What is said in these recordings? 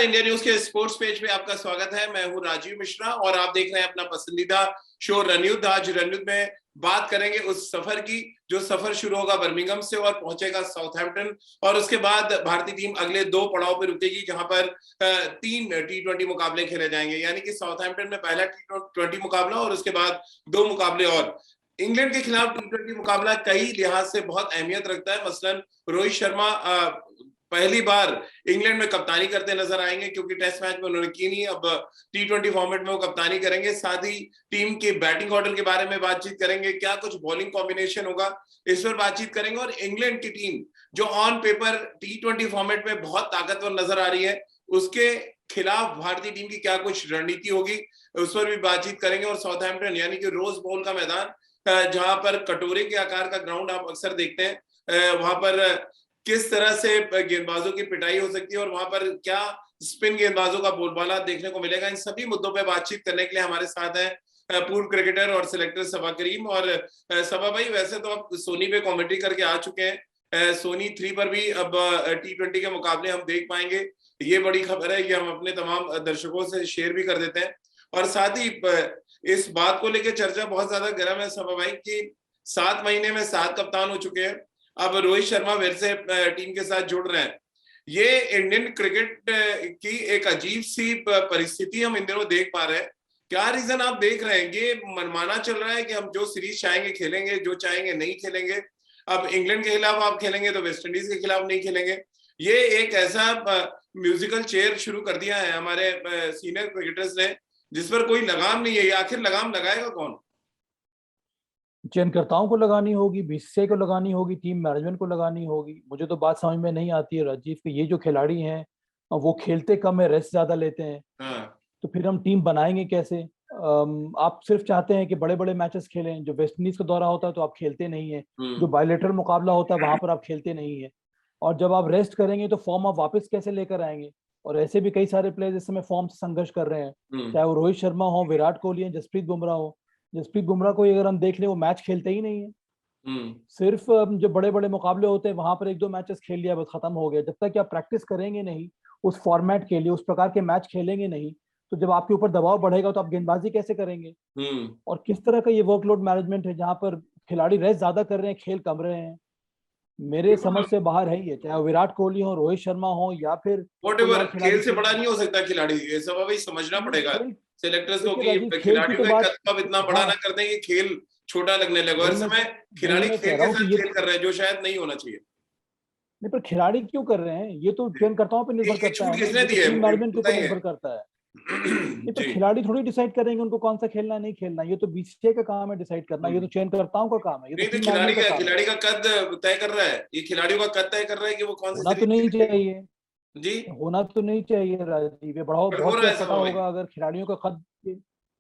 India news के sports page पे आपका स्वागत है। मैं हूं राजीव मिश्रा और आप देख रहे हैं अपना पसंदीदा शो रणयुद्ध। आज रणयुद्ध में बात करेंगे उस सफर की जो सफर शुरू होगा बर्मिंघम से और पहुंचेगा साउथहैम्पटन, और उसके बाद भारतीय टीम अगले 2 पड़ाव पर रुकेगी जहां पर 3 T20 मुकाबले खेले जाएंगे। यानी कि साउथहैम्पटन में पहला T20 मुकाबला और उसके बाद 2 मुकाबले और। इंग्लैंड के खिलाफ T20 मुकाबला कई लिहाज से बहुत अहमियत रखता है। मसलन रोहित शर्मा पहली बार इंग्लैंड में कप्तानी करते नजर आएंगे क्योंकि टेस्ट मैच में उन्होंने की नहीं, अब T20 फॉर्मेट में वो कप्तानी करेंगे। साथ ही टीम के बैटिंग ऑर्डर के बारे में बातचीत करेंगे, क्या कुछ बॉलिंग कॉम्बिनेशन होगा इस पर बातचीत करेंगे, और इंग्लैंड की टीम जो ऑन पेपर T20 फॉर्मेट में बहुत ताकतवर नजर आ रही है उसके खिलाफ भारतीय टीम की क्या कुछ रणनीति होगी उस पर भी बातचीत करेंगे। और साउथहैम्पटन यानी कि रोज बोल का मैदान, जहां पर कटोरे के आकार का ग्राउंड आप अक्सर देखते हैं, वहां पर किस तरह से गेंदबाजों की पिटाई हो सकती है और वहां पर क्या स्पिन गेंदबाजों का बोलबाला देखने को मिलेगा। इन सभी मुद्दों पर बातचीत करने के लिए हमारे साथ हैं पूर्व क्रिकेटर और सिलेक्टर सबा करीम। और सबा भाई, वैसे तो आप सोनी पे कमेंट्री करके आ चुके हैं, सोनी 3 पर भी अब T20 के मुकाबले हम देख पाएंगे। ये बड़ी खबर है, ये हम अपने तमाम दर्शकों से शेयर भी कर देते हैं। और साथ ही इस बात को लेकर चर्चा बहुत ज्यादा गर्म है सबा भाई कि 7 महीने में 7 कप्तान हो चुके हैं, अब रोहित शर्मा फिर से टीम के साथ जुड़ रहे हैं। ये इंडियन क्रिकेट की एक अजीब सी परिस्थिति हम इन दिनों देख पा रहे हैं। क्या रीजन आप देख रहे हैं? ये मनमाना चल रहा है कि हम जो सीरीज चाहेंगे खेलेंगे, जो चाहेंगे नहीं खेलेंगे। अब इंग्लैंड के खिलाफ आप खेलेंगे तो वेस्ट इंडीज के खिलाफ नहीं खेलेंगे। ये एक ऐसा म्यूजिकल चेयर शुरू कर दिया है हमारे सीनियर क्रिकेटर्स ने जिस पर कोई लगाम नहीं है। आखिर लगाम लगाएगा कौन? चयनकर्ताओं को लगानी होगी, बीसीसीआई को लगानी होगी, टीम मैनेजमेंट को लगानी होगी। मुझे तो बात समझ में नहीं आती है राजीव कि ये जो खिलाड़ी हैं वो खेलते कम है, रेस्ट ज्यादा लेते हैं। तो फिर हम टीम बनाएंगे कैसे? आप सिर्फ चाहते हैं कि बड़े बड़े मैचेस खेलें। जो वेस्ट इंडीज का दौरा होता है तो आप खेलते नहीं है, जो बायलेटरल मुकाबला होता है वहां पर आप खेलते नहीं है। और जब आप रेस्ट करेंगे तो फॉर्म आप वापस कैसे लेकर आएंगे? और ऐसे भी कई सारे प्लेयर्स इस समय फॉर्म से संघर्ष कर रहे हैं, चाहे वो रोहित शर्मा हो, विराट कोहली है, जसप्रीत बुमराह हो। जसप्रीत बुमराह को अगर हम देख लें, वो मैच खेलते ही नहीं है। सिर्फ जो बड़े बड़े मुकाबले होते हैं वहां पर 1-2 मैचेस खेल लिया, बस खत्म हो गया। जब तक कि आप प्रैक्टिस करेंगे नहीं उस फॉर्मेट के लिए, उस प्रकार के मैच खेलेंगे नहीं, तो जब आपके ऊपर दबाव बढ़ेगा तो आप गेंदबाजी कैसे करेंगे? और किस तरह का ये वर्कलोड मैनेजमेंट है जहां पर खिलाड़ी रेस्ट ज्यादा कर रहे हैं, खेल कम रहे हैं। मेरे समझ से बाहर है ये, चाहे विराट कोहली हो, रोहित शर्मा हो, या फिर व्हाटएवर। खेल से बड़ा नहीं हो सकता खिलाड़ी, ये सब अभी समझना पड़ेगा सिलेक्टर्स को कि खिलाड़ियों का कद अब इतना बड़ा ना कर दें कि खेल छोटा लगने लगे। और इस समय खिलाड़ी खेल के साथ खेल कर रहे हैं जो शायद नहीं होना चाहिए। नहीं, पर खिलाड़ी क्यों कर रहे हैं? ये तो चयनकर्ताओं पर निर्भर करता है, किसने दी है? टीम मैनेजमेंट के ऊपर निर्भर करता है। नहीं, पर खिलाड़ी थोड़ी डिसाइड करेंगे उनको कौन सा खेलना नहीं खेलना। ये तो बीसीसीआई का काम है डिसाइड करना, ये तो चयनकर्ताओं का काम है। ये तो खिलाड़ी का कद तय कर रहा है, ये खिलाड़ियों का कद तय कर रहा है कि वो कौन सी होना तो नहीं चाहिए जी, होना तो नहीं चाहिए राजीव। ये बढ़ाओ बहुत पता होगा अगर खिलाड़ियों का कद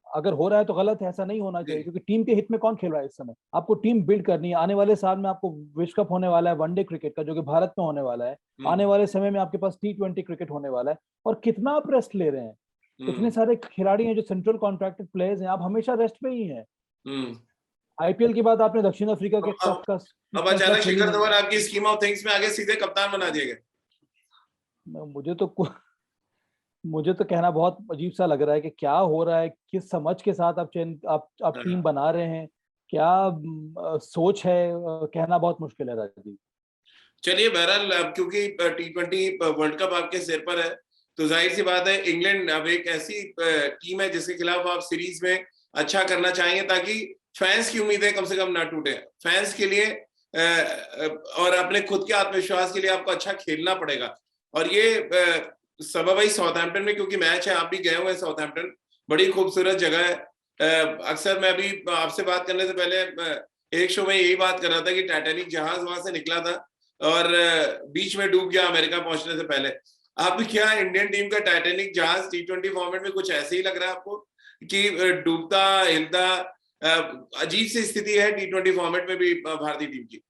अगर हो रहा है तो गलत है, ऐसा नहीं होना चाहिए। क्योंकि टीम के हित में कौन खेल रहा है इस समय? आपको टीम बिल्ड करनी है। आने वाले साल में आपको विश्व कप होने वाला है वनडे क्रिकेट का, जो कि भारत में होने वाला है। आने वाले समय में आपके पास T20 क्रिकेट होने वाला है। और कितना आप रेस्ट ले रहे हैं? इतने सारे खिलाड़ी हैं जो सेंट्रल कॉन्ट्रैक्टेड प्लेयर्स हैं, आप हमेशा रेस्ट पे ही हैं। आईपीएल के बाद आपने दक्षिण अफ्रीका के अब अचानक शिखर धवन आपकी स्कीम ऑफ थिंग्स में आगे सीधे कप्तान बना दिए गए। मुझे तो कहना बहुत अजीब सा लग रहा है कि क्या हो रहा है, किस समझ के साथ आप टीम बना रहे हैं, क्या सोच है, कहना बहुत मुश्किल है राजीव। चलिए, बहरहाल क्योंकि T20 वर्ल्ड कप आपके सिर पर है तो जाहिर सी बात है इंग्लैंड अब एक ऐसी टीम है जिसके खिलाफ आप सीरीज में अच्छा करना चाहेंगे ताकि फैंस की उम्मीदें कम से कम ना टूटे। फैंस के लिए और अपने खुद के आत्मविश्वास के लिए आपको अच्छा खेलना पड़ेगा। और ये सबा भाई साउथहैम्पटन में क्योंकि मैच है, आप भी गए हुए हैं साउथहैम्पटन, बड़ी खूबसूरत जगह है। अक्सर मैं अभी आपसे बात करने से पहले एक शो में यही बात कर रहा था कि टाइटैनिक जहाज वहां से निकला था और बीच में डूब गया अमेरिका पहुंचने से पहले। अब क्या इंडियन टीम का टाइटैनिक जहाज T20 फॉर्मेट में कुछ ऐसे ही लग रहा है आपको कि डूबता हिलता? अजीब सी स्थिति है T20 फॉर्मेट में भी भारतीय टीम की।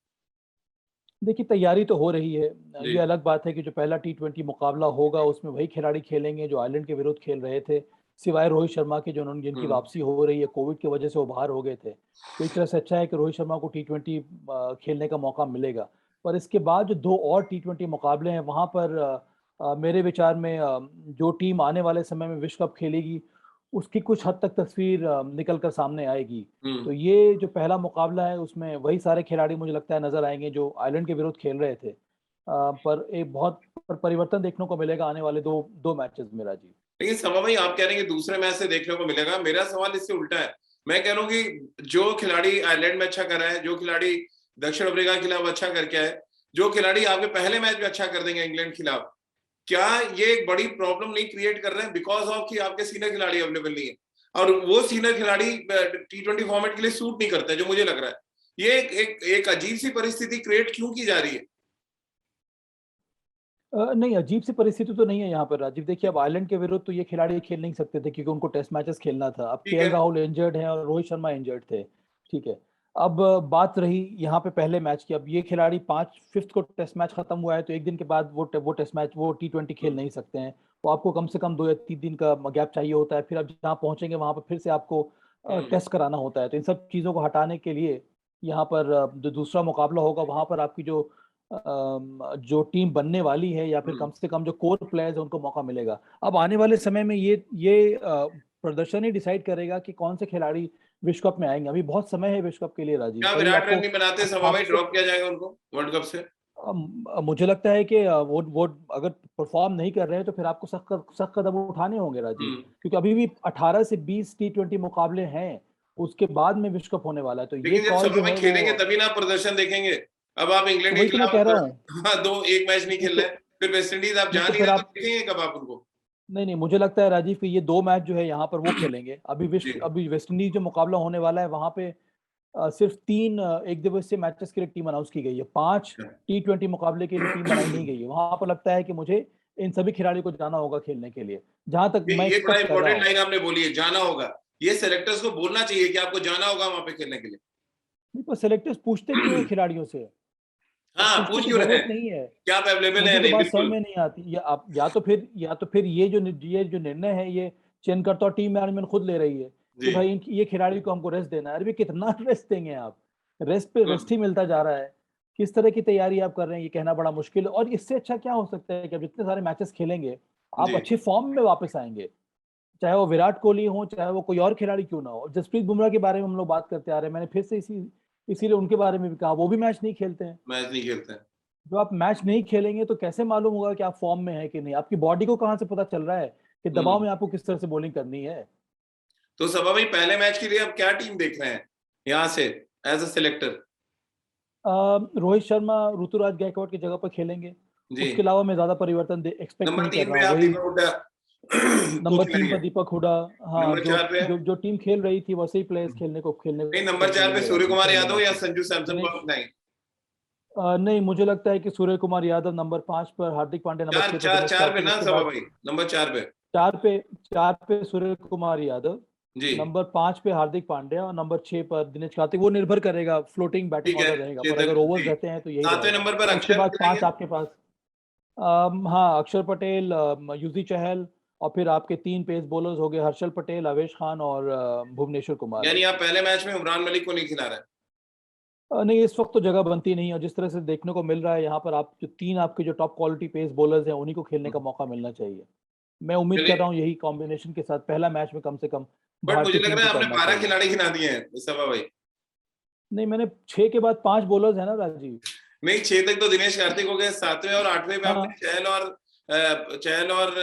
देखिए, तैयारी तो हो रही है। ये अलग बात है कि जो पहला T20 मुकाबला होगा उसमें वही खिलाड़ी खेलेंगे जो आयरलैंड के विरुद्ध खेल रहे थे, सिवाय रोहित शर्मा के, जिनकी वापसी हो रही है। कोविड की वजह से वो बाहर हो गए थे, तो एक तरह से अच्छा है कि रोहित शर्मा को T20 खेलने का मौका मिलेगा। पर इसके बाद जो 2 और T20 मुकाबले हैं वहां पर मेरे विचार में जो टीम आने वाले समय में विश्व कप खेलेगी उसकी कुछ हद तक तस्वीर निकल कर सामने आएगी। तो ये जो पहला मुकाबला है उसमें वही सारे खिलाड़ी मुझे लगता है नजर आएंगे जो आयरलैंड के विरुद्ध खेल रहे थे। पर एक बहुत परिवर्तन देखने को मिलेगा आने वाले दो मैचेस में राजीव। लेकिन समा भाई आप कह रहे हैं कि दूसरे मैच से देखने को मिलेगा, मेरा सवाल इससे उल्टा है। मैं कह रहा हूँ कि जो खिलाड़ी आयरलैंड में अच्छा कर रहा है, जो खिलाड़ी दक्षिण अफ्रीका के खिलाफ अच्छा करके आए, जो खिलाड़ी आपके पहले मैच में अच्छा कर देंगे इंग्लैंड के खिलाफ, क्या ये एक बड़ी प्रॉब्लम नहीं क्रिएट कर रहे हैं बिकॉज ऑफ कि आपके सीनियर खिलाड़ी अवेलेबल नहीं है और वो सीनियर खिलाड़ी T20 फॉर्मेट के लिए सूट नहीं करते, जो मुझे लग रहा है ये एक अजीब सी परिस्थिति क्रिएट क्यों की जा रही है? नहीं, अजीब सी परिस्थिति तो नहीं है यहाँ पर राजीव। देखिए अब आयरलैंड के विरुद्ध तो ये खिलाड़ी खेल नहीं सकते थे क्योंकि उनको टेस्ट मैचेस खेलना था। अब ठीक है। केएल राहुल इंजर्ड है और रोहित शर्मा इंजर्ड थे, ठीक है। अब बात रही यहाँ पे पहले मैच की। अब ये खिलाड़ी 5 को टेस्ट मैच खत्म हुआ है तो एक दिन के बाद वो टेस्ट मैच वो T20 खेल नहीं सकते हैं। वो आपको कम से कम 2 या 3 दिन का गैप चाहिए होता है। फिर अब जहाँ पहुंचेंगे वहां पर फिर से आपको टेस्ट कराना होता है। तो इन सब चीज़ों को हटाने के लिए यहाँ पर जो दूसरा मुकाबला होगा वहां पर आपकी जो टीम बनने वाली है या फिर कम से कम जो कोर प्लेयर्स है उनको मौका मिलेगा। अब आने वाले समय में ये प्रदर्शन ही डिसाइड करेगा कि कौन से खिलाड़ी विश्व कप में आएंगे। अभी बहुत समय है विश्व कप के लिए राजीव। क्या विराट नहीं बनाते सभा में ड्रॉप किया जाएगा उनको वर्ल्ड कप से? मुझे लगता है कि वो अगर परफॉर्म नहीं कर रहे हैं तो फिर आपको सख्त कदम उठाने होंगे राजीव, क्योंकि अभी भी 18 से 20 T20 मुकाबले हैं, उसके बाद में विश्व कप होने वाला है। तो ये कॉल जो है खेलेंगे तभी ना प्रदर्शन देखेंगे। अब आप इंग्लैंड के खिलाफ कह रहा हूँ एक मैच नहीं खेल रहे, फिर वेस्ट इंडीज आप जा नहीं रहे, तो देखेंगे कब आप उनको? नहीं, मुझे लगता है राजीव कि ये 2 मैच जो है यहाँ पर वो खेलेंगे। अभी वेस्ट इंडीज जो मुकाबला होने वाला है वहां पे सिर्फ 3 एक दिवसीय मैचेस के लिए टीम अनाउंस की गई है। 5 T20 मुकाबले के लिए टीम बनाई नहीं गई है। वहां पर लगता है कि मुझे इन सभी खिलाड़ियों को जाना होगा खेलने के लिए। जहां तक मैं ये बड़ा इंपॉर्टेंट लाइन आपने बोली है, जाना होगा। ये सेलेक्टर्स को बोलना चाहिए कि आपको जाना होगा वहां पे खेलने के लिए। नहीं, पर सेलेक्टर्स पूछते क्यों है खिलाड़ियों से? हाँ, पूछ क्यों रहे हैं? नहीं है, क्या आप अवेलेबल है? मुझे तो नहीं, बात बिल्कुल समझ में नहीं आती। या तो फिर ये जो निर्णय है ये चयनकर्ता और टीम मैनेजमेंट खुद ले रही है कि भाई ये खिलाड़ी को हमको रेस्ट देना है। अरे कितना रेस्ट देंगे आप? रेस्ट पे रेस्ट ही मिलता जा रहा है। किस तरह की तैयारी आप कर रहे हैं ये कहना बड़ा मुश्किल है। और इससे अच्छा क्या हो सकता है कि अब जितने सारे मैचेस खेलेंगे आप अच्छे फॉर्म में वापस आएंगे, चाहे वो विराट कोहली हो चाहे वो कोई और खिलाड़ी क्यों ना हो। जसप्रीत बुमराह के बारे में हम लोग बात करते आ रहे हैं, मैंने फिर से इसीलिए उनके बारे में भी कहा, वो भी मैच नहीं खेलते हैं। जो आप मैच नहीं खेलेंगे तो कैसे मालूम होगा कि आप फॉर्म में है कि नहीं? आपकी बॉडी को कहां से पता चल रहा है कि दबाव में आपको किस तरह से बॉलिंग करनी है? तो सभा भाई पहले मैच के लिए अब क्या टीम देख रहे हैं यहाँ से as a selector? Rohit Sharma Ruturaj Gaikwad की जगह पर खेलेंगे। उसके अलावा मैं ज्यादा परिवर्तन एक्सपेक्ट नहीं कर रहा हूँ। नंबर 3 पर दीपक हुडा। हाँ, जो टीम खेल रही थी वैसे ही प्लेयर्स खेलने नंबर 4 पे सूर्य कुमार यादव या संजू सैमसन को नहीं? नहीं, मुझे लगता है कि सूर्य कुमार यादव नंबर 5 पर, हार्दिक पांडे नंबर 6 4 पे ना सभा भाई, नंबर 4 पे सूर्य कुमार यादव, नंबर 5 पे हार्दिक पांड्या और नंबर 6 पर दिनेश कार्तिक। वो निर्भर करेगा, फ्लोटिंग बैटिंग ऑर्डर रहेगा, पर अगर ओवर्स रहते हैं तो यही 7वें नंबर पर उसके बाद 5 आपके पास हाँ, अक्षर पटेल, युजवेंद्र चहल और फिर आपके 3 पेस बॉलर्स हो गए, हर्षल पटेल, अवेश खान और भुवनेश्वर कुमार। यानी आप पहले मैच में उमरान मलिक को नहीं खिला रहे? नहीं, इस वक्त तो जगह बनती नहीं है। जिस तरह से देखने को मिल रहा है यहाँ पर, आप जो 3 आपके जो टॉप क्वालिटी पेस बॉलर्स हैं उन्हीं को खेलने का मौका मिलना चाहिए। मैं उम्मीद कर रहा हूँ यही कॉम्बिनेशन के साथ पहला मैच में कम से कम। बट मुझे लग रहा है आपने 12 खिलाड़ी गिना दिए हैं सभा भाई। नहीं, मैंने 6 के बाद 5 बॉलर्स है ना राजीव। नहीं, 6 तक तो दिनेश कार्तिक हो गए, 7वें और 8वें में आपने चहल और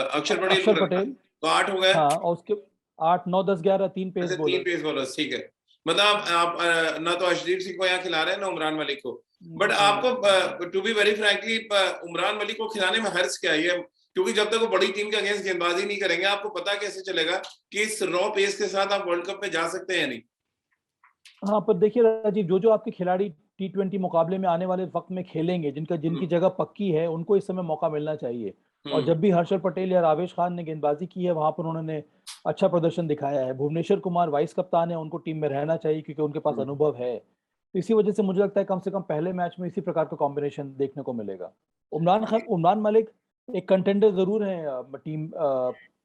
अक्षर पटेल तो 8 हो गए। हाँ, और उसके 8, 9, 10, 11 3 पेस बॉलर्स। ठीक है, मतलब आप ना तो अर्शदीप सिंह को यहाँ खिला रहे हैं ना उमरान मलिक को। बट आपको to be very frankly Umran Malik को खिलाने में हर्ज क्या है? क्योंकि जब तक वो बड़ी टीम के अगेंस्ट गेंदबाजी नहीं करेंगे आपको पता कैसे चलेगा कि इस रॉ पेस के साथ आप वर्ल्ड कप में जा सकते हैं या नहीं? हाँ, पर देखिए राजीव, जो आपके खिलाड़ी T20 मुकाबले में आने वाले वक्त में खेलेंगे, जिनकी जगह पक्की है, उनको इस समय मौका मिलना चाहिए। और जब भी हर्षल पटेल या रावेश खान ने गेंदबाजी की है वहां पर उन्होंने अच्छा प्रदर्शन दिखाया है। भुवनेश्वर कुमार वाइस कप्तान है, उनको टीम में रहना चाहिए क्योंकि उनके पास अनुभव है। इसी वजह से मुझे लगता है कम से कम पहले मैच में इसी प्रकार का कॉम्बिनेशन देखने को मिलेगा। उमरान मलिक एक कंटेंडर जरूर है टीम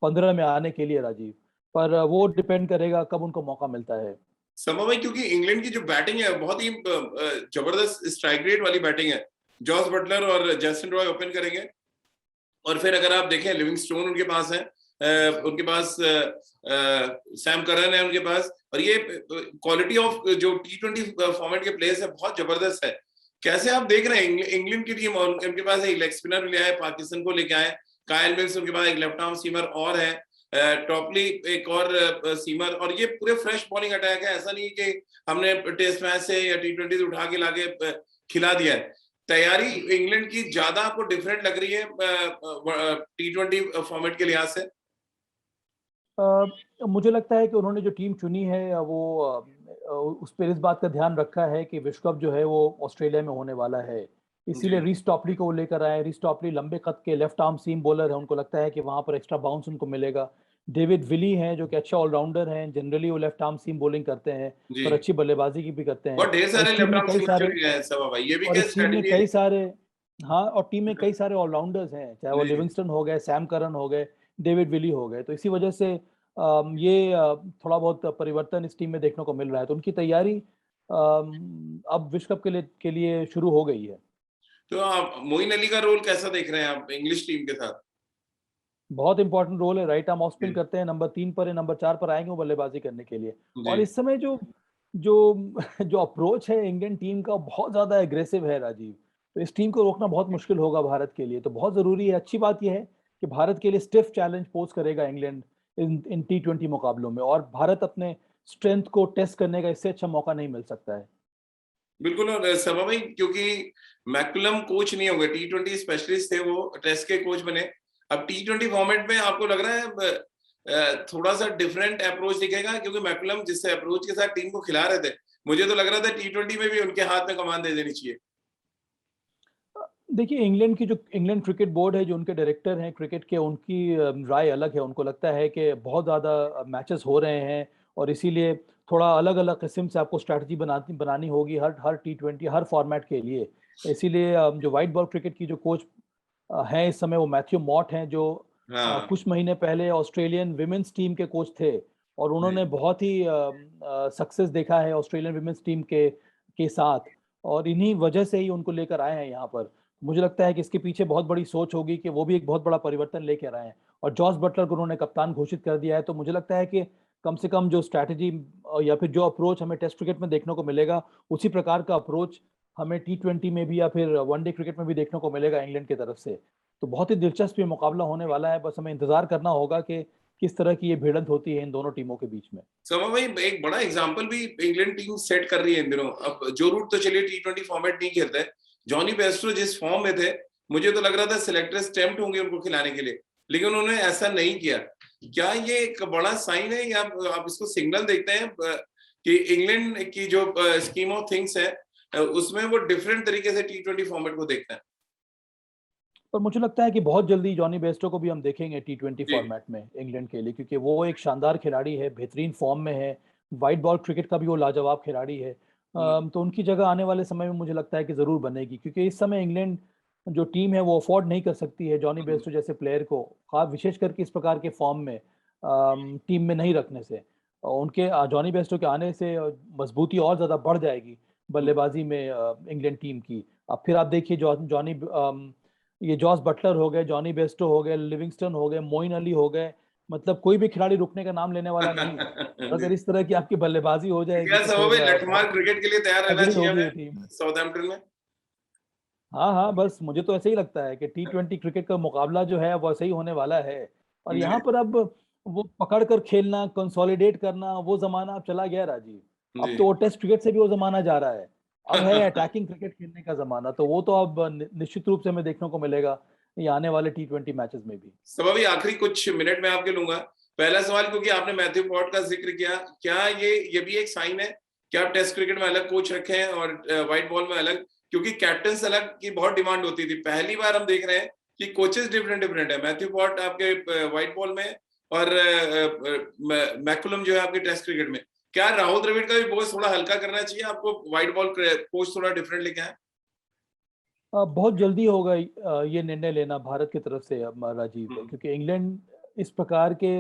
15 में आने के लिए राजीव, पर वो डिपेंड करेगा कब उनको मौका मिलता है। समय में, क्योंकि इंग्लैंड की जो बैटिंग है बहुत ही जबरदस्त स्ट्राइक रेट वाली बैटिंग है। जॉस बटलर और जस्टिन रॉय ओपन करेंगे, और फिर अगर आप देखें लिविंगस्टोन उनके पास है, उनके पास सैम करन है उनके पास, और ये क्वालिटी ऑफ जो T20 फॉर्मेट के प्लेयर्स है बहुत जबरदस्त है। कैसे आप देख रहे हैं इंग्लैंड की टीम, और उनके पास एक लेग स्पिनर ले आए, पाकिस्तान को लेके आए कायल मिल्स, उनके पास एक लेफ्ट आर्म सीमर और है, टॉपली एक और सीमर, और ये पूरे फ्रेश बॉलिंग अटैक है। ऐसा नहीं कि हमने टेस्ट मैच से या T20 से उठा के लाके खिला दिया है। तैयारी इंग्लैंड की ज्यादा आपको डिफरेंट लग रही है T20 फॉर्मेट के लिहाज से? मुझे लगता है कि उन्होंने जो टीम चुनी है वो उस पर इस बात का ध्यान रखा है कि विश्व कप जो है वो ऑस्ट्रेलिया में होने वाला है, इसीलिए रीस टॉपली को लेकर आए। रीस टॉपली लंबे कद के लेफ्ट आर्म सीम बॉलर है, उनको लगता है कि वहां पर एक्स्ट्रा बाउंस उनको मिलेगा। डेविड विली हैं जो कि अच्छे ऑलराउंडर हैं, जनरली वो लेफ्ट आर्म सीम बॉलिंग करते हैं और अच्छी बल्लेबाजी की भी करते हैं। और ढेर सारे लेफ्ट आर्म सीमर चुन लिए हैं सब भाई, ये भी क्या स्ट्रेटजी है? कई सारे, हाँ, और टीम में कई सारे ऑलराउंडर्स हैं, चाहे वो लिविंगस्टन हो गए, सैम करन हो गए, डेविड विली हो गए, तो इसी वजह से ये थोड़ा बहुत परिवर्तन इस टीम में देखने को मिल रहा है। तो उनकी तैयारी अब विश्व कप के लिए शुरू हो गई है। तो आप मोइन अली का रोल कैसा देख रहे हैं आप इंग्लिश टीम के साथ? बहुत इंपॉर्टेंट रोल है, राइट आर्म ऑफ स्पिन करते हैं, नंबर 3 पर है, नंबर 4 पर आएंगे वो बल्लेबाजी करने के लिए। और इस समय जो जो जो अप्रोच है इंडियन टीम का बहुत ज्यादा एग्रेसिव है राजीव, तो इस टीम को रोकना बहुत मुश्किल होगा भारत के लिए। तो बहुत जरूरी है, अच्छी बात यह है कि भारत के लिए स्टिफ चैलेंज पोज करेगा इंग्लैंड इन T20 मुकाबलों में, और भारत अपने स्ट्रेंथ को टेस्ट करने का इससे अच्छा मौका नहीं मिल सकता है। बिल्कुल, और सभा भाई क्योंकि मैकुलम कोच नहीं होंगे, T20 स्पेशलिस्ट थे, वो टेस्ट के कोच बने। अब T20 फॉर्मेट में आपको लग रहा है थोड़ा सा डिफरेंट अप्रोच दिखेगा, क्योंकि मैकुलम जिस अप्रोच के साथ टीम को खिला रहे थे, मुझे तो लग रहा था T20 में भी उनके हाथ में कमान दे देनी चाहिए। देखिए, इंग्लैंड क्रिकेट बोर्ड है, जो उनके डायरेक्टर हैं क्रिकेट के, उनकी राय अलग है। उनको लगता है कि बहुत ज़्यादा मैचेस हो रहे हैं और इसीलिए थोड़ा अलग अलग किस्म से आपको स्ट्रैटेजी बनानी होगी हर T20 हर फॉर्मेट के लिए। इसीलिए जो वाइट बॉल क्रिकेट की जो कोच हैं इस समय, वो मैथ्यू मॉट हैं, जो कुछ महीने पहले ऑस्ट्रेलियन विमेंस टीम के कोच थे, और उन्होंने बहुत ही सक्सेस देखा है ऑस्ट्रेलियन विमेंस टीम के साथ, और इन्हीं वजह से ही उनको लेकर आए हैं यहाँ पर। मुझे लगता है कि इसके पीछे बहुत बड़ी सोच होगी कि वो भी एक बहुत बड़ा परिवर्तन लेकर आए हैं, और जॉस बटलर को उन्होंने कप्तान घोषित कर दिया है। तो मुझे लगता है कि कम से कम जो स्ट्रैटेजी या फिर जो अप्रोच हमें टेस्ट क्रिकेट में देखने को मिलेगा, उसी प्रकार का अप्रोच हमें T20 में भी या फिर वनडे क्रिकेट में भी देखने को मिलेगा इंग्लैंड की तरफ से। तो बहुत ही दिलचस्प ये मुकाबला होने वाला है, बस हमें इंतजार करना होगा कि किस तरह की ये भिड़ंत होती है इन दोनों टीमों के बीच में। समा भाई, एक बड़ा एग्जांपल भी इंग्लैंड टीम सेट कर रही है इन दिनों। अब जो रूट तो चलिए T20 फॉर्मेट नहीं खेलते, जॉनी बेस्टो जिस फॉर्म में थे, मुझे तो लग रहा था सिलेक्टर्स टेम्प्ट होंगे उनको खिलाने के लिए, लेकिन उन्होंने ऐसा नहीं किया। क्या ये एक बड़ा साइन है, या आप इसको सिग्नल देखते हैं कि इंग्लैंड की जो स्कीम ऑफ थिंग्स है उसमें वो डिफरेंट तरीके से T20 फॉर्मेट को देखते हैं? पर मुझे लगता है कि बहुत जल्दी जॉनी बेस्टो को भी हम देखेंगे T20 फॉर्मेट में इंग्लैंड के लिए, क्योंकि वो एक शानदार खिलाड़ी है, बेहतरीन फॉर्म में है, वाइट बॉल क्रिकेट का भी वो लाजवाब खिलाड़ी है। तो उनकी जगह आने वाले समय में मुझे लगता है कि जरूर बनेगी, क्योंकि इस समय इंग्लैंड जो टीम है वो अफोर्ड नहीं कर सकती है जॉनी बेस्टो जैसे प्लेयर को, खास विशेष करके इस प्रकार के फॉर्म में टीम में नहीं रखने से। उनके जॉनी बेस्टो के आने से मजबूती और ज्यादा बढ़ जाएगी बल्लेबाजी में इंग्लैंड टीम की। अब फिर आप देखिए ये जॉस बटलर हो गए, जॉनी बेस्टो हो गए, लिविंगस्टन हो गए, मोइन अली हो गए, मतलब कोई भी खिलाड़ी रुकने का नाम लेने वाला नहीं है। अगर इस तरह की आपकी बल्लेबाजी हो जाएगी तो फिर लठमार क्रिकेट के लिए तैयार रहना चाहिए टीम साउथहैम्पटन में। हाँ हाँ, बस मुझे तो ऐसे ही लगता है कि T20 क्रिकेट का मुकाबला जो है वो ऐसे ही होने वाला है। और यहाँ पर अब वो पकड़ कर खेलना, कंसोलिडेट करना, वो जमाना अब चला गया राजीव। अब तो वो टेस्ट क्रिकेट से भी वो जमाना जा रहा है, अब है अटैकिंग क्रिकेट खेलने का जमाना। तो वो तो अब निश्चित रूप से हमें देखने को मिलेगा ये आने वाले T20 मैचेस में भी। सब अभी आखिरी कुछ मिनट में आपके लूंगा। पहला सवाल, क्योंकि आपने मैथ्यू पॉट का जिक्र किया, क्या ये भी एक साइन है कि आप टेस्ट क्रिकेट में अलग कोच रखे हैं और व्हाइट बॉल में अलग? क्योंकि कैप्टन अलग की बहुत डिमांड होती थी, पहली बार हम देख रहे हैं कि कोचेस डिफरेंट है। मैथ्यू पॉट आपके व्हाइट बॉल में और मैकुलम जो है आपके टेस्ट क्रिकेट में। क्या राहुल द्रविड़ का भी बोझ थोड़ा हल्का करना चाहिए आपको, व्हाइट बॉल कोच थोड़ा डिफरेंट लेके आए? बहुत जल्दी होगा ये निर्णय लेना भारत की तरफ से राजीव, क्योंकि इंग्लैंड इस प्रकार के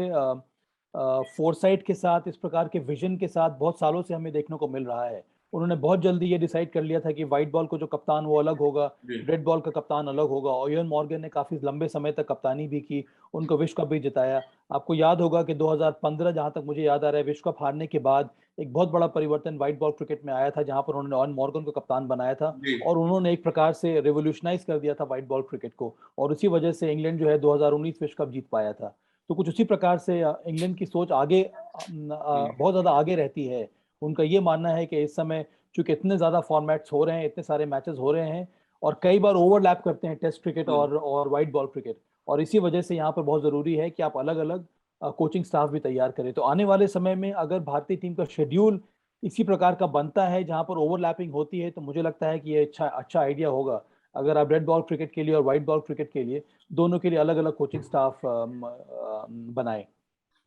फोरसाइट के साथ, इस प्रकार के विजन के साथ बहुत सालों से हमें देखने को मिल रहा है। उन्होंने बहुत जल्दी ये डिसाइड कर लिया था कि व्हाइट बॉल को जो कप्तान वो अलग होगा, रेड बॉल का कप्तान अलग होगा। और इयान मॉर्गन ने काफी लंबे समय तक कप्तानी भी की, उनको विश्व कप भी जिताया। आपको याद होगा कि 2015 जहां तक मुझे याद आ रहा है, विश्व कप हारने के बाद एक बहुत बड़ा परिवर्तन व्हाइट बॉल क्रिकेट में आया था, जहां पर उन्होंने इयान मॉर्गन को कप्तान बनाया था और उन्होंने एक प्रकार से रिवोल्यूशनाइज कर दिया था व्हाइट बॉल क्रिकेट को, और उसी वजह से इंग्लैंड जो है 2019 विश्व कप जीत पाया था। तो कुछ उसी प्रकार से इंग्लैंड की सोच आगे बहुत ज्यादा आगे रहती है। उनका ये मानना है कि इस समय चूंकि इतने ज्यादा फॉर्मेट्स हो रहे हैं, इतने सारे मैचेस हो रहे हैं और कई बार ओवरलैप करते हैं टेस्ट क्रिकेट और व्हाइट बॉल क्रिकेट, और इसी वजह से यहाँ पर बहुत जरूरी है कि आप अलग अलग कोचिंग स्टाफ भी तैयार करें। तो आने वाले समय में अगर भारतीय टीम का शेड्यूल इसी प्रकार का बनता है जहां पर ओवरलैपिंग होती है, तो मुझे लगता है कि ये अच्छा आइडिया होगा अगर आप रेड बॉल क्रिकेट के लिए और व्हाइट बॉल क्रिकेट के लिए दोनों के लिए अलग अलग कोचिंग स्टाफ बनाए।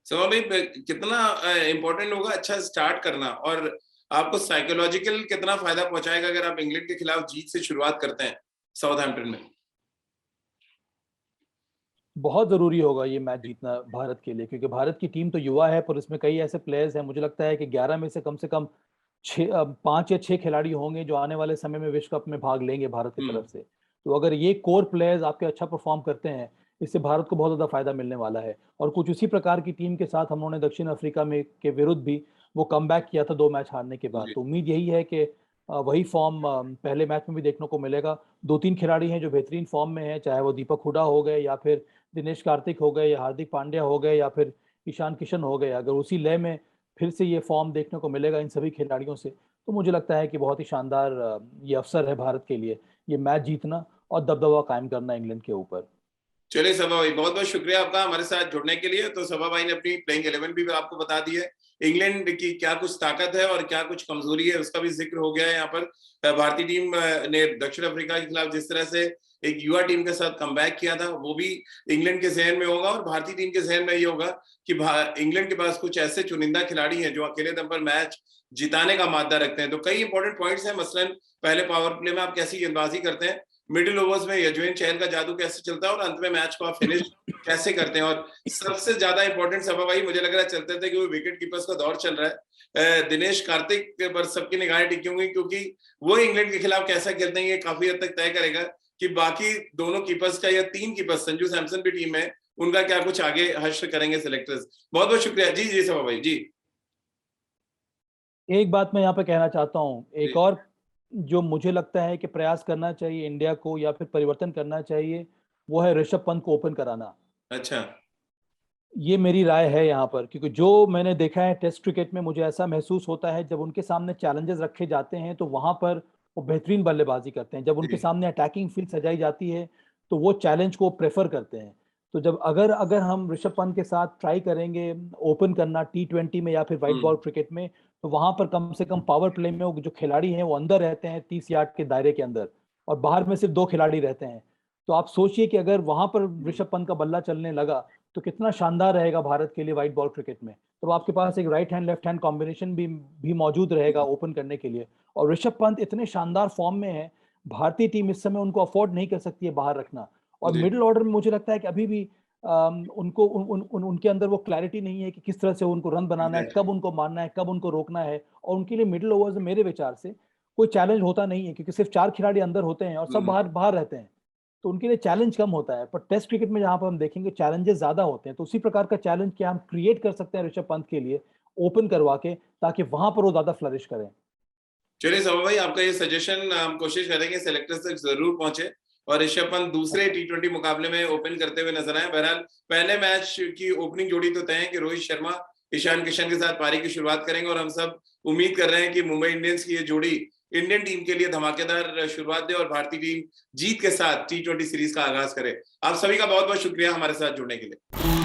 सो अभी कितना इम्पोर्टेंट होगा अच्छा स्टार्ट करना, और आपको साइकोलॉजिकल कितना फायदा पहुंचाएगा अगर आप इंग्लैंड के खिलाफ जीत से शुरुआत करते हैं साउथहैम्पटन में? बहुत जरूरी होगा ये मैच जीतना भारत के लिए, क्योंकि भारत की टीम तो युवा है पर इसमें कई ऐसे प्लेयर्स हैं, मुझे लगता है कि 11 में से कम 5 या 6 खिलाड़ी होंगे जो आने वाले समय में विश्व कप में भाग लेंगे भारत की तरफ से। तो अगर ये कोर प्लेयर्स आपके अच्छा परफॉर्म करते हैं, इससे भारत को बहुत ज्यादा फायदा मिलने वाला है। और कुछ उसी प्रकार की टीम के साथ हम लोगों ने दक्षिण अफ्रीका में के विरुद्ध भी वो कमबैक किया था 2 मैच हारने के बाद। तो उम्मीद यही है कि वही फॉर्म पहले मैच में भी देखने को मिलेगा। 2-3 खिलाड़ी हैं जो बेहतरीन फॉर्म में हैं, चाहे वो दीपक हुडा हो गए या फिर दिनेश कार्तिक हो गए या हार्दिक पांड्या हो गए या फिर ईशान किशन हो गए। अगर उसी लय में फिर से ये फॉर्म देखने को मिलेगा इन सभी खिलाड़ियों से, तो मुझे लगता है कि बहुत ही शानदार ये अवसर है भारत के लिए ये मैच जीतना और दबदबा कायम करना इंग्लैंड के ऊपर। चलिए सभा भाई, बहुत बहुत शुक्रिया आपका हमारे साथ जुड़ने के लिए। तो सभा भाई ने अपनी प्लेइंग 11 भी आपको बता दी है, इंग्लैंड की क्या कुछ ताकत है और क्या कुछ कमजोरी है उसका भी जिक्र हो गया है यहाँ पर। भारतीय टीम ने दक्षिण अफ्रीका के खिलाफ जिस तरह से एक युवा टीम के साथ कमबैक किया था, वो भी इंग्लैंड के जहन में होगा और भारतीय टीम के जहन में ये होगा कि इंग्लैंड के पास कुछ ऐसे चुनिंदा खिलाड़ी हैं जो अकेले दम पर मैच जिताने का मादा रखते हैं। तो कई इंपॉर्टेंट पॉइंट्स हैं, मसलन पहले पावर प्ले में आप कैसी गेंदबाजी करते हैं, मिडिल ओवर्स में यजुवेंद्र चहल का जादू कैसे चलता है और अंत में मैच को आप फिनिश कैसे करते हैं। और सबसे ज्यादा इंपॉर्टेंट सभा भाई मुझे लग रहा है चलते थे कि विकेट कीपर्स का दौर चल रहा है, दिनेश कार्तिक पर सबकी निगाहें टिकी होंगी, क्योंकि वो इंग्लैंड के खिलाफ कैसा खेलते हैं ये काफी हद तक तय करेगा कि बाकी दोनों कीपर्स का या 3 कीपर्स, संजू सैमसन भी टीम में, उनका क्या कुछ आगे हश्र करेंगे सिलेक्टर्स। बहुत बहुत शुक्रिया। जी जी सभा भाई जी। एक बात मैं यहाँ पे कहना चाहता हूँ, एक और जो मुझे लगता है कि प्रयास करना चाहिए इंडिया को या फिर परिवर्तन करना चाहिए, वो है ऋषभ पंत को ओपन कराना। अच्छा, ये मेरी राय है यहाँ पर, क्योंकि जो मैंने देखा है टेस्ट क्रिकेट में, मुझे ऐसा महसूस होता है जब उनके सामने चैलेंजेस रखे जाते हैं तो वहां पर वो बेहतरीन बल्लेबाजी करते हैं। जब उनके सामने अटैकिंग फील्ड सजाई जाती है तो वो चैलेंज को प्रेफर करते हैं। तो जब अगर हम ऋषभ पंत के साथ ट्राई करेंगे ओपन करना T20 में या फिर व्हाइट बॉल क्रिकेट में, तो वहां पर कम से कम पावर प्ले में वो जो खिलाड़ी हैं वो अंदर रहते हैं 30 यार्ड के दायरे के अंदर, और बाहर में सिर्फ 2 खिलाड़ी रहते हैं। तो आप सोचिए कि अगर वहां पर ऋषभ पंत का बल्ला चलने लगा तो कितना शानदार रहेगा भारत के लिए व्हाइट बॉल क्रिकेट में। तो आपके पास एक right hand left hand combination भी मौजूद रहेगा ओपन करने के लिए। और ऋषभ पंत इतने शानदार फॉर्म में है, भारतीय टीम इस समय उनको अफोर्ड नहीं कर सकती है बाहर रखना। और मिडिल ऑर्डर में मुझे लगता है कि अभी भी उनको उनके अंदर वो क्लैरिटी नहीं है कि किस तरह से उनको रन बनाना है, कब उनको मारना है, कब उनको रोकना है। और उनके लिए मिडिल ओवर्स में मेरे विचार से कोई चैलेंज होता नहीं है, क्योंकि सिर्फ 4 खिलाड़ी अंदर होते हैं और सब बाहर रहते हैं, तो उनके लिए चैलेंज कम होता है। पर टेस्ट क्रिकेट में जहां पर हम देखेंगे चैलेंजेस ज्यादा होते हैं, तो उसी प्रकार का चैलेंज क्या हम क्रिएट कर सकते हैं ऋषभ पंत के लिए ओपन करवा के, ताकि वहां पर वो ज्यादा फ्लरिश करें। चलिए सभा भाई, आपका ये सजेशन हम कोशिश करेंगे सेलेक्टर्स तक जरूर पहुंचे और ऋषभ पंत दूसरे T20 मुकाबले में ओपन करते हुए नजर आए। बहरहाल पहले मैच की ओपनिंग जोड़ी तो तय है कि रोहित शर्मा ईशान किशन के साथ पारी की शुरुआत करेंगे और हम सब उम्मीद कर रहे हैं कि मुंबई इंडियंस की ये जोड़ी इंडियन टीम के लिए धमाकेदार शुरुआत दे और भारतीय टीम जीत के साथ T20 सीरीज का आगाज करे। आप सभी का बहुत बहुत शुक्रिया हमारे साथ जुड़ने के लिए।